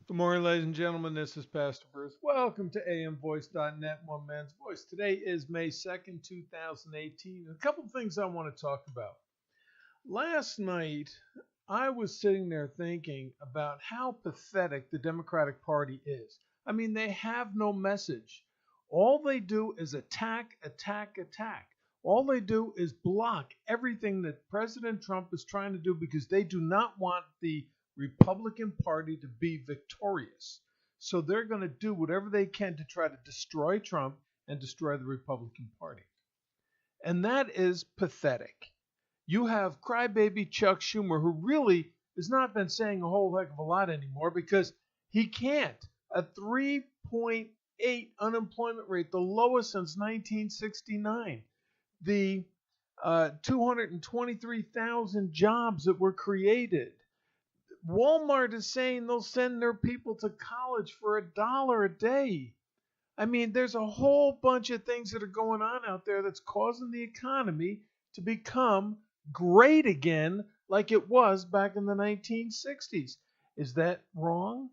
Good morning, ladies and gentlemen. This is Pastor Bruce. Welcome to amvoice.net, One Man's Voice. Today is May 2nd, 2018. A couple of things I want to talk about. Last night, I was sitting there thinking about how pathetic the Democratic Party is. I mean, they have no message. All they do is attack, attack, attack. All they do is block everything that President Trump is trying to do because they do not want the Republican Party to be victorious. So they're going to do whatever they can to try to destroy Trump and destroy the Republican Party. And that is pathetic. You have crybaby Chuck Schumer, who really has not been saying a whole heck of a lot anymore because he can't. A 3.8 unemployment rate, the lowest since 1969. The 223,000 jobs that were created. Walmart is saying they'll send their people to college for $1 a day. I mean, there's a whole bunch of things that are going on out there that's causing the economy to become great again like it was back in the 1960s. Is that wrong?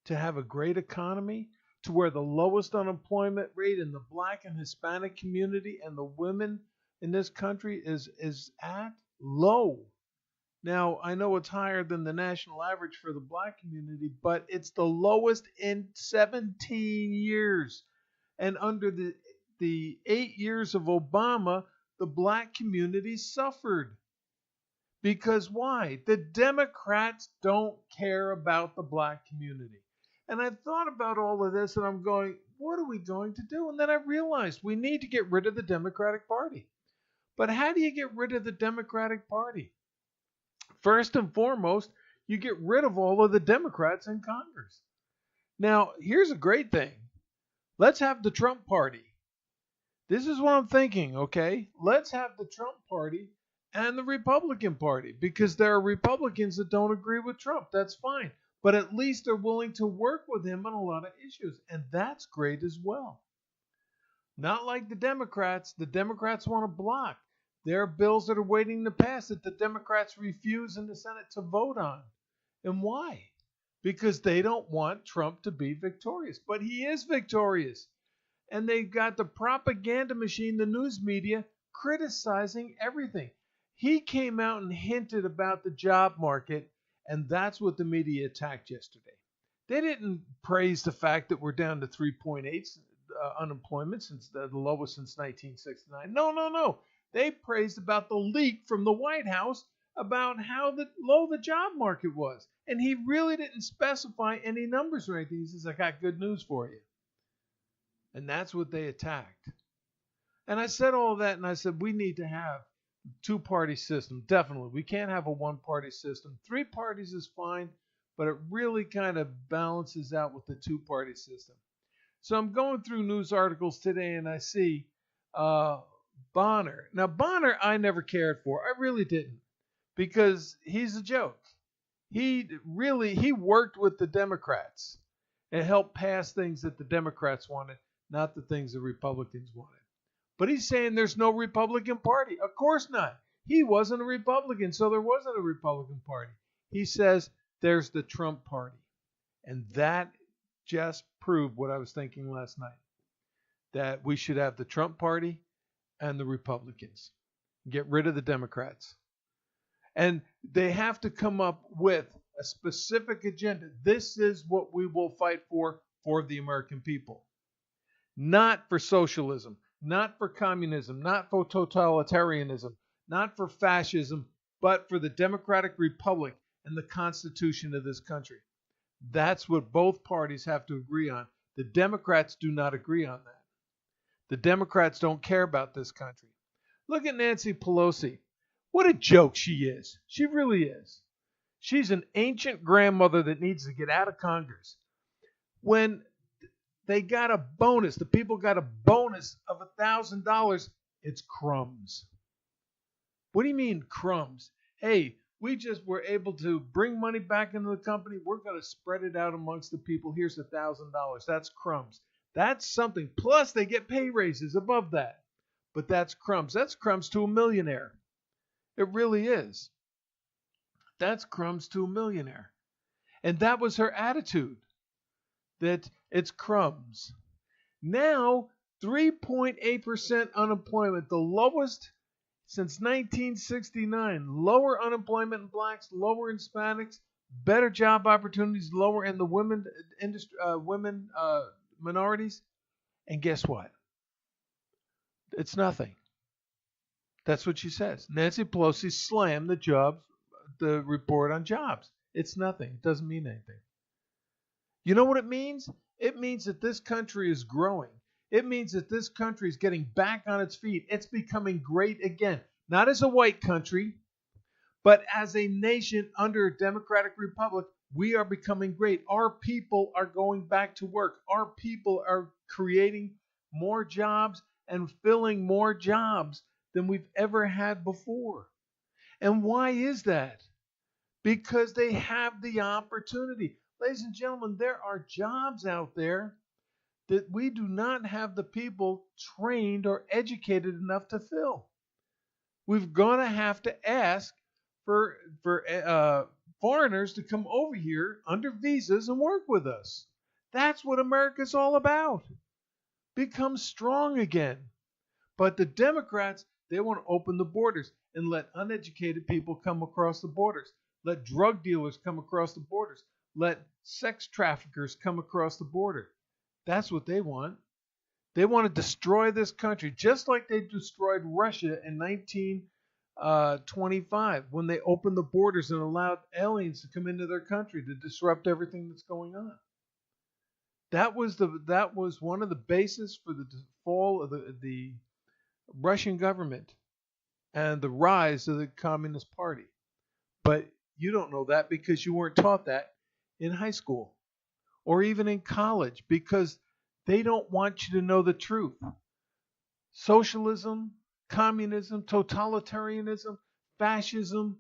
To have a great economy? To where the lowest unemployment rate in the Black and Hispanic community and the women in this country is at low. Now, I know it's higher than the national average for the Black community, but it's the lowest in 17 years. And under the 8 years of Obama, the Black community suffered. Because why? The Democrats don't care about the Black community. And I thought about all of this and I'm going, what are we going to do? And then I realized we need to get rid of the Democratic Party. But how do you get rid of the Democratic Party? First and foremost, you get rid of all of the Democrats in Congress. Now, here's a great thing. Let's have the Trump Party. This is what I'm thinking, okay? Let's have the Trump Party and the Republican Party because there are Republicans that don't agree with Trump. That's fine. But at least they're willing to work with him on a lot of issues. And that's great as well. Not like the Democrats. The Democrats want to block. There are bills that are waiting to pass that the Democrats refuse in the Senate to vote on. And why? Because they don't want Trump to be victorious. But he is victorious. And they've got the propaganda machine, the news media, criticizing everything. He came out and hinted about the job market, and that's what the media attacked yesterday. They didn't praise the fact that we're down to 3.8 unemployment, since the lowest since 1969. No. They praised about the leak from the White House about how low the job market was. And he really didn't specify any numbers or anything. He says, I got good news for you. And that's what they attacked. And I said all that, and I said, we need to have a two-party system. Definitely. We can't have a one-party system. 3 parties is fine, but it really kind of balances out with the two-party system. So I'm going through news articles today, and I see Bonner. Now, Bonner, I never cared for. I really didn't, because he's a joke. He worked with the Democrats and helped pass things that the Democrats wanted, not the things the Republicans wanted. But he's saying there's no Republican Party. Of course not. He wasn't a Republican, so there wasn't a Republican Party. He says there's the Trump Party. And that just proved what I was thinking last night, that we should have the Trump Party and the Republicans. Get rid of the Democrats. And they have to come up with a specific agenda. This is what we will fight for the American people. Not for socialism, not for communism, not for totalitarianism, not for fascism, but for the Democratic Republic and the Constitution of this country. That's what both parties have to agree on. The Democrats do not agree on that. The Democrats don't care about this country. Look at Nancy Pelosi. What a joke she is. She really is. She's an ancient grandmother that needs to get out of Congress. When they got a bonus, the people got a bonus of $1,000, it's crumbs. What do you mean crumbs? Hey, we just were able to bring money back into the company. We're going to spread it out amongst the people. Here's $1,000. That's crumbs. That's something. Plus, they get pay raises above that. But that's crumbs. That's crumbs to a millionaire. It really is. That's crumbs to a millionaire. And that was her attitude, that it's crumbs. Now, 3.8% unemployment, the lowest since 1969. Lower unemployment in blacks, lower in Hispanics, better job opportunities, lower in the women industry, women minorities. And guess what? It's nothing. That's what she says. Nancy Pelosi slammed the report on jobs. It's nothing. It doesn't mean anything. You know what it means? It means that this country is growing. It means that this country is getting back on its feet. It's becoming great again. Not as a white country, but as a nation under a democratic republic, we are becoming great. Our people are going back to work. Our people are creating more jobs and filling more jobs than we've ever had before. And why is that? Because they have the opportunity. Ladies and gentlemen, there are jobs out there that we do not have the people trained or educated enough to fill. We're going to have to ask for foreigners to come over here under visas and work with us. That's what America's all about. Become strong again. But the Democrats, they want to open the borders and let uneducated people come across the borders. Let drug dealers come across the borders. Let sex traffickers come across the border. That's what they want. They want to destroy this country, just like they destroyed Russia in 1925 when they opened the borders and allowed aliens to come into their country to disrupt everything that's going on. That was one of the bases for the fall of the Russian government and the rise of the Communist Party. But you don't know that because you weren't taught that in high school or even in college, because they don't want you to know the truth. Socialism, communism, totalitarianism, fascism,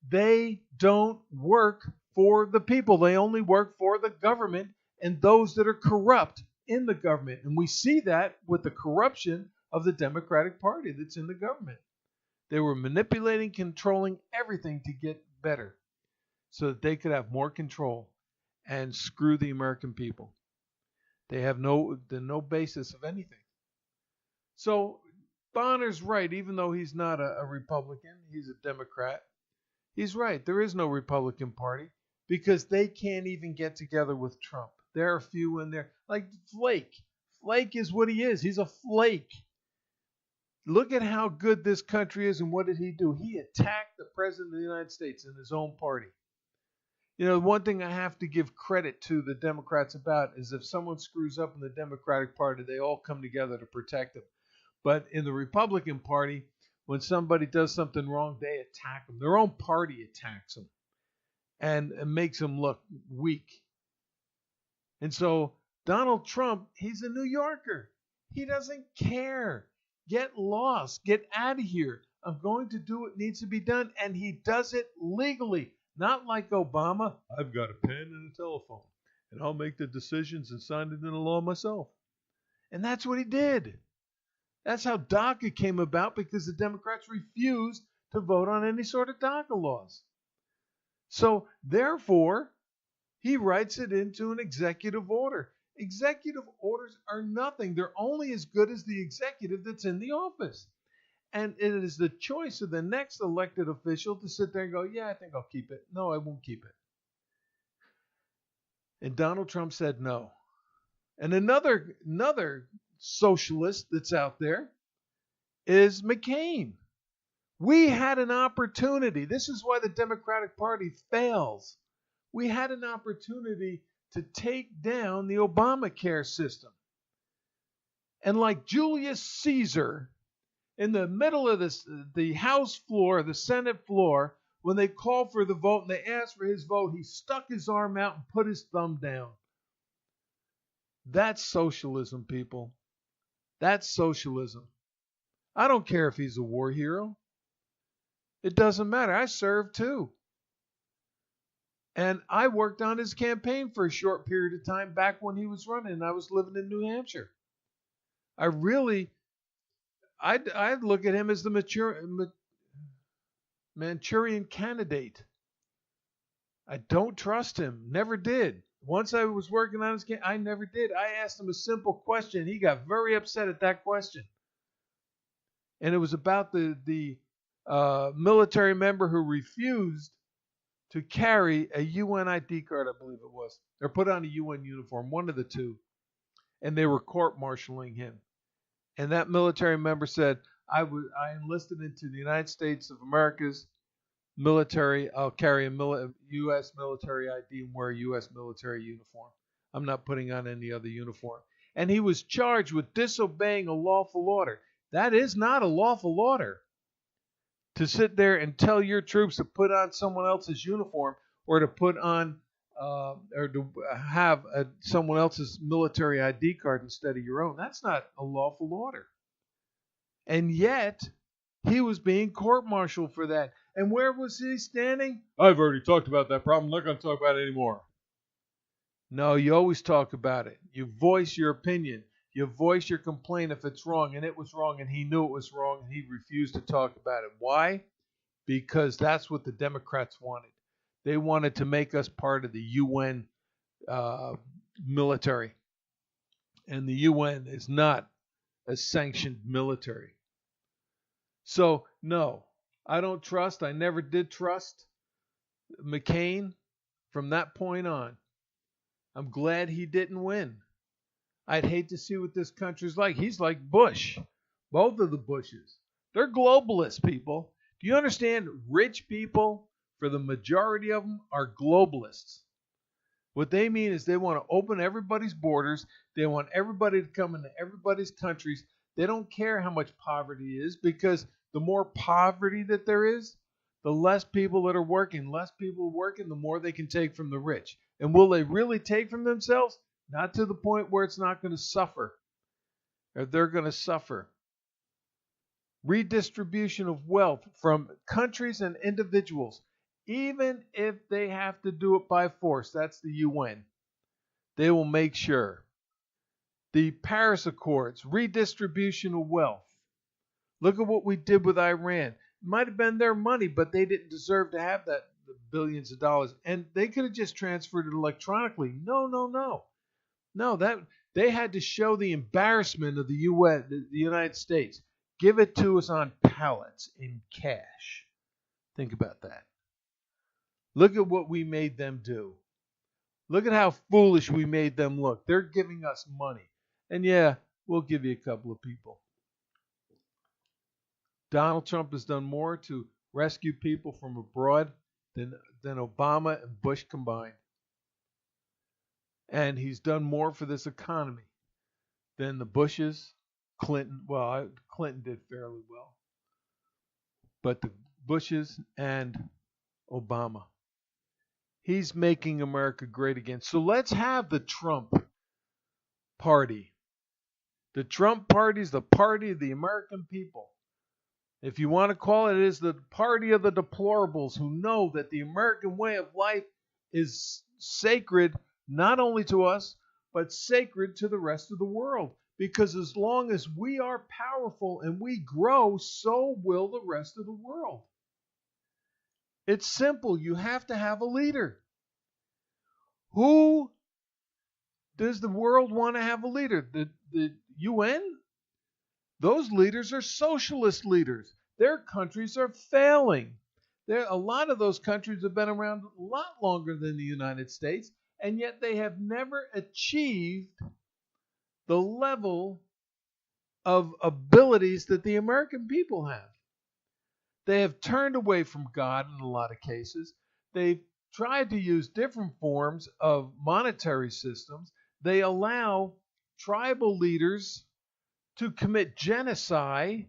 they don't work for the people. They only work for the government and those that are corrupt in the government. And we see that with the corruption of the Democratic Party that's in the government. They were manipulating, controlling everything to get better so that they could have more control and screw the American people. They have no basis of anything. So Bonner's right, even though he's not a Republican, he's a Democrat. He's right. There is no Republican Party because they can't even get together with Trump. There are a few in there, like Flake. Flake is what he is. He's a flake. Look at how good this country is, and what did he do? He attacked the President of the United States in his own party. You know, one thing I have to give credit to the Democrats about is if someone screws up in the Democratic Party, they all come together to protect them. But in the Republican Party, when somebody does something wrong, they attack them. Their own party attacks them and makes them look weak. And so Donald Trump, he's a New Yorker. He doesn't care. Get lost. Get out of here. I'm going to do what needs to be done. And he does it legally. Not like Obama. I've got a pen and a telephone, and I'll make the decisions and sign it into law myself. And that's what he did. That's how DACA came about, because the Democrats refused to vote on any sort of DACA laws. So, therefore, he writes it into an executive order. Executive orders are nothing. They're only as good as the executive that's in the office. And it is the choice of the next elected official to sit there and go, yeah, I think I'll keep it. No, I won't keep it. And Donald Trump said no. And another socialist that's out there is McCain. We had an opportunity. This is why the Democratic Party fails. We had an opportunity to take down the Obamacare system. And like Julius Caesar, in the middle of the House floor, the Senate floor, when they called for the vote and they asked for his vote, he stuck his arm out and put his thumb down. That's socialism, people. That's socialism. I don't care if he's a war hero. It doesn't matter. I served too. And I worked on his campaign for a short period of time back when he was running, and I was living in New Hampshire. I'd look at him as the Manchurian candidate. I don't trust him. Never did. Once I was working on his game, I never did. I asked him a simple question. He got very upset at that question. And it was about the military member who refused to carry a UN ID card, I believe it was, or put on a UN uniform, one of the two. And they were court-martialing him. And that military member said, I enlisted into the United States of America's military. I'll carry a U.S. military ID and wear a U.S. military uniform. I'm not putting on any other uniform. And he was charged with disobeying a lawful order. That is not a lawful order. To sit there and tell your troops to put on someone else's uniform or to put on or to have someone else's military ID card instead of your own. That's not a lawful order. And yet, he was being court-martialed for that. And where was he standing? I've already talked about that problem. I'm not going to talk about it anymore. No, you always talk about it. You voice your opinion. You voice your complaint if it's wrong, and it was wrong, and he knew it was wrong, and he refused to talk about it. Why? Because that's what the Democrats wanted. They wanted to make us part of the UN military. And the UN is not a sanctioned military. So, no, I don't trust. I never did trust McCain from that point on. I'm glad he didn't win. I'd hate to see what this country's like. He's like Bush. Both of the Bushes. They're globalist people. Do you understand? Rich people, for the majority of them, are globalists. What they mean is they want to open everybody's borders. They want everybody to come into everybody's countries. They don't care how much poverty is, because the more poverty that there is, the less people that are working. Less people working, the more they can take from the rich. And will they really take from themselves? Not to the point where it's not going to suffer, or they're going to suffer. Redistribution of wealth from countries and individuals, even if they have to do it by force. That's the UN. They will make sure. The Paris Accords, redistribution of wealth. Look at what we did with Iran. It might have been their money, but they didn't deserve to have that billions of dollars. And they could have just transferred it electronically. No, that they had to show the embarrassment of the UN, the United States. Give it to us on pallets in cash. Think about that. Look at what we made them do. Look at how foolish we made them look. They're giving us money. And yeah, we'll give you a couple of people. Donald Trump has done more to rescue people from abroad than Obama and Bush combined. And he's done more for this economy than the Bushes, Clinton. Well, Clinton did fairly well. But the Bushes and Obama. He's making America great again. So let's have the Trump party. The Trump party is the party of the American people. If you want to call it, it is the party of the deplorables who know that the American way of life is sacred not only to us, but sacred to the rest of the world. Because as long as we are powerful and we grow, so will the rest of the world. It's simple. You have to have a leader. Who does the world want to have a leader? The UN? Those leaders are socialist leaders. Their countries are failing. A lot of those countries have been around a lot longer than the United States, and yet they have never achieved the level of abilities that the American people have. They have turned away from God in a lot of cases. They've tried to use different forms of monetary systems. They allow tribal leaders to commit genocide.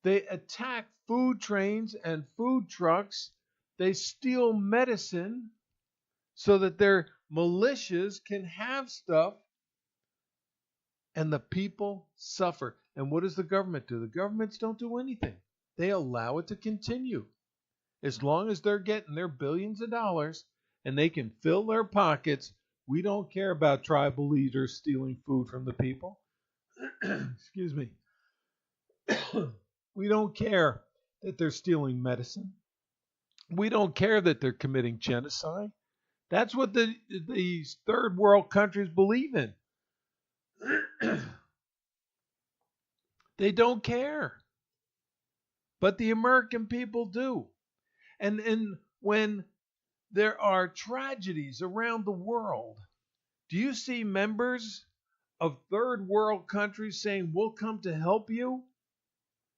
They attack food trains and food trucks. They steal medicine so that their militias can have stuff. And the people suffer. And what does the government do? The governments don't do anything. They allow it to continue. As long as they're getting their billions of dollars and they can fill their pockets, we don't care about tribal leaders stealing food from the people. Excuse me. We don't care that they're stealing medicine. We don't care that they're committing genocide. That's what these third world countries believe in. They don't care. But the American people do. And when there are tragedies around the world, do you see members of third world countries saying, "We'll come to help you"?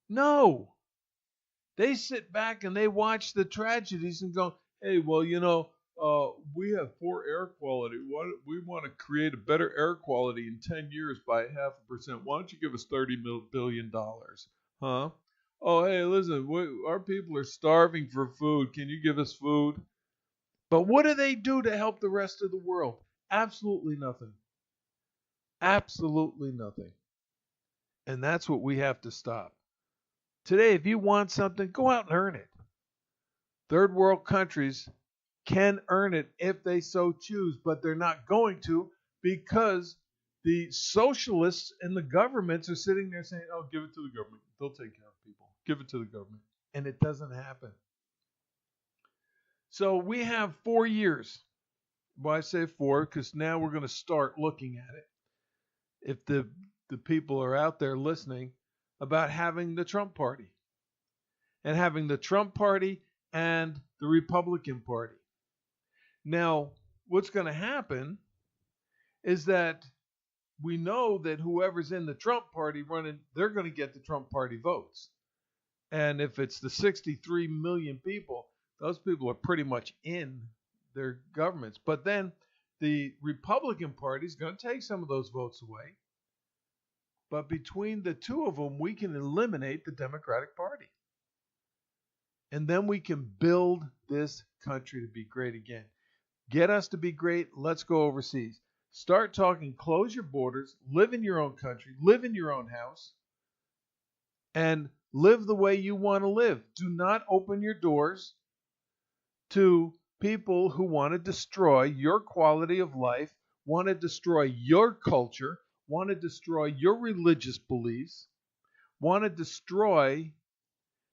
No. They sit back and they watch the tragedies and go, "Hey, well, we have poor air quality. We want to create a better air quality in 10 years by 0.5%. Why don't you give us $30 billion? Huh? Oh, hey, listen, our people are starving for food. Can you give us food?" But what do they do to help the rest of the world? Absolutely nothing. Absolutely nothing. And that's what we have to stop. Today, if you want something, go out and earn it. Third world countries can earn it if they so choose, but they're not going to because the socialists and the governments are sitting there saying, "Oh, give it to the government. They'll take care of people. Give it to the government." And it doesn't happen. So we have 4 years. Well, I say four because now we're going to start looking at it. If the people are out there listening about having the Trump party and having the Trump party and the Republican Party. Now, what's going to happen is that we know that whoever's in the Trump party running, they're going to get the Trump party votes. And if it's the 63 million people, those people are pretty much in their governments. But then the Republican Party is going to take some of those votes away. But between the two of them, we can eliminate the Democratic Party. And then we can build this country to be great again. Get us to be great. Let's go overseas. Start talking, close your borders, live in your own country, live in your own house, and live the way you want to live. Do not open your doors to people who want to destroy your quality of life, want to destroy your culture, want to destroy your religious beliefs, want to destroy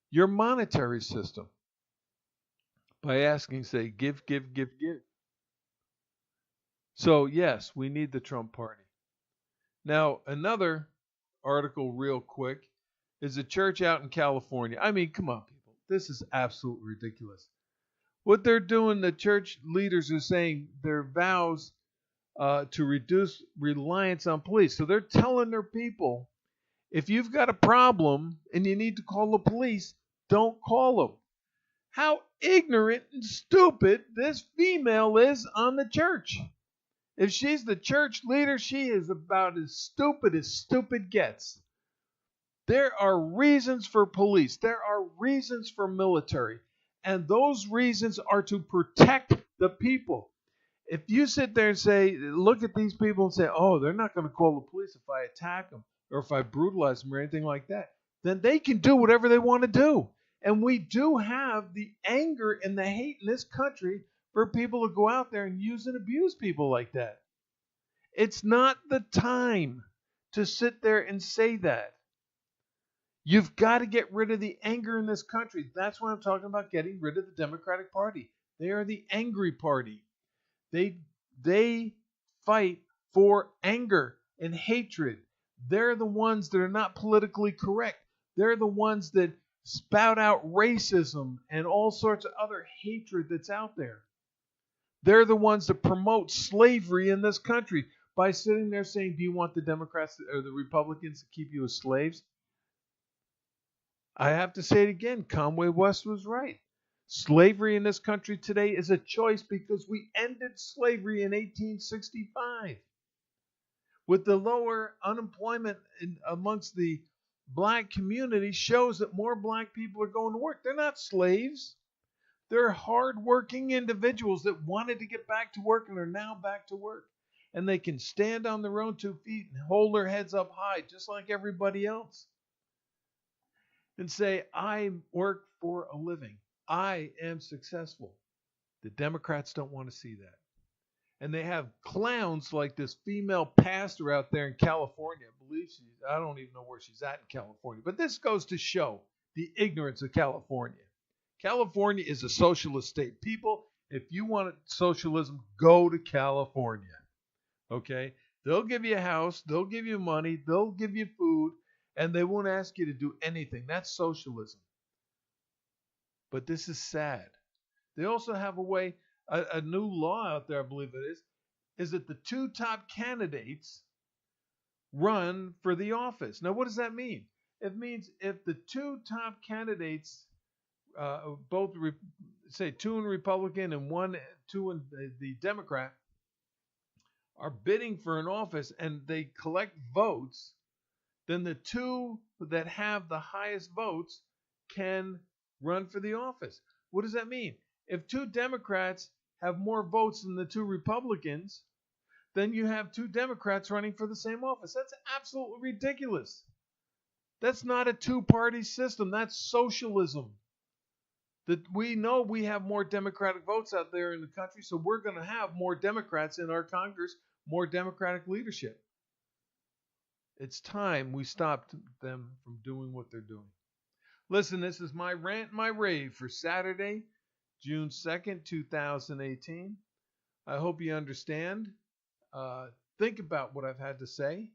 your monetary system by asking, say, give, give, give, give. So, yes, we need the Trump party. Now, another article, real quick, is a church out in California. I mean, come on, people. This is absolutely ridiculous. What they're doing, the church leaders are saying their vows to reduce reliance on police. So they're telling their people, if you've got a problem and you need to call the police, don't call them. How ignorant and stupid this female is on the church. If she's the church leader, she is about as stupid gets. There are reasons for police. There are reasons for military. And those reasons are to protect the people. If you sit there and say, look at these people and say, oh, they're not going to call the police if I attack them or if I brutalize them or anything like that, then they can do whatever they want to do. And we do have the anger and the hate in this country for people to go out there and use and abuse people like that. It's not the time to sit there and say that. You've got to get rid of the anger in this country. That's why I'm talking about getting rid of the Democratic Party. They are the angry party. They fight for anger and hatred. They're the ones that are not politically correct. They're the ones that spout out racism and all sorts of other hatred that's out there. They're the ones that promote slavery in this country by sitting there saying, do you want the Democrats or the Republicans to keep you as slaves? I have to say it again. Conway West was right. Slavery in this country today is a choice because we ended slavery in 1865. With the lower unemployment amongst the black community shows that more black people are going to work. They're not slaves. They're hardworking individuals that wanted to get back to work and are now back to work. And they can stand on their own 2 feet and hold their heads up high just like everybody else. And say, I work for a living. I am successful. The Democrats don't want to see that. And they have clowns like this female pastor out there in California. I don't even know where she's at in California. But this goes to show the ignorance of California. California is a socialist state. People, if you want socialism, go to California. Okay? They'll give you a house, they'll give you money, they'll give you food, and they won't ask you to do anything. That's socialism. But this is sad. They also have a way, a new law out there, I believe it is that the two top candidates run for the office. Now, what does that mean? It means if the two top candidates, both say two in Republican and two in the Democrat, are bidding for an office and they collect votes, then the two that have the highest votes can run for the office. What does that mean? If two Democrats have more votes than the two Republicans, then you have two Democrats running for the same office. That's absolutely ridiculous. That's not a two-party system. That's socialism. That we know we have more Democratic votes out there in the country, so we're going to have more Democrats in our Congress, more Democratic leadership. It's time we stopped them from doing what they're doing. Listen, this is my rant, my rave for Saturday, June 2nd, 2018. I hope you understand. Think about what I've had to say.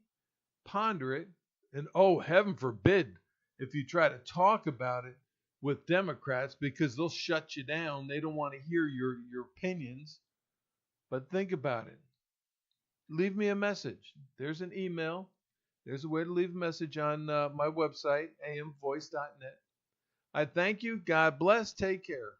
Ponder it. And oh, heaven forbid if you try to talk about it with Democrats, because they'll shut you down. They don't want to hear your opinions. But think about it. Leave me a message. There's an email. There's a way to leave a message on my website, amvoice.net. I thank you. God bless. Take care.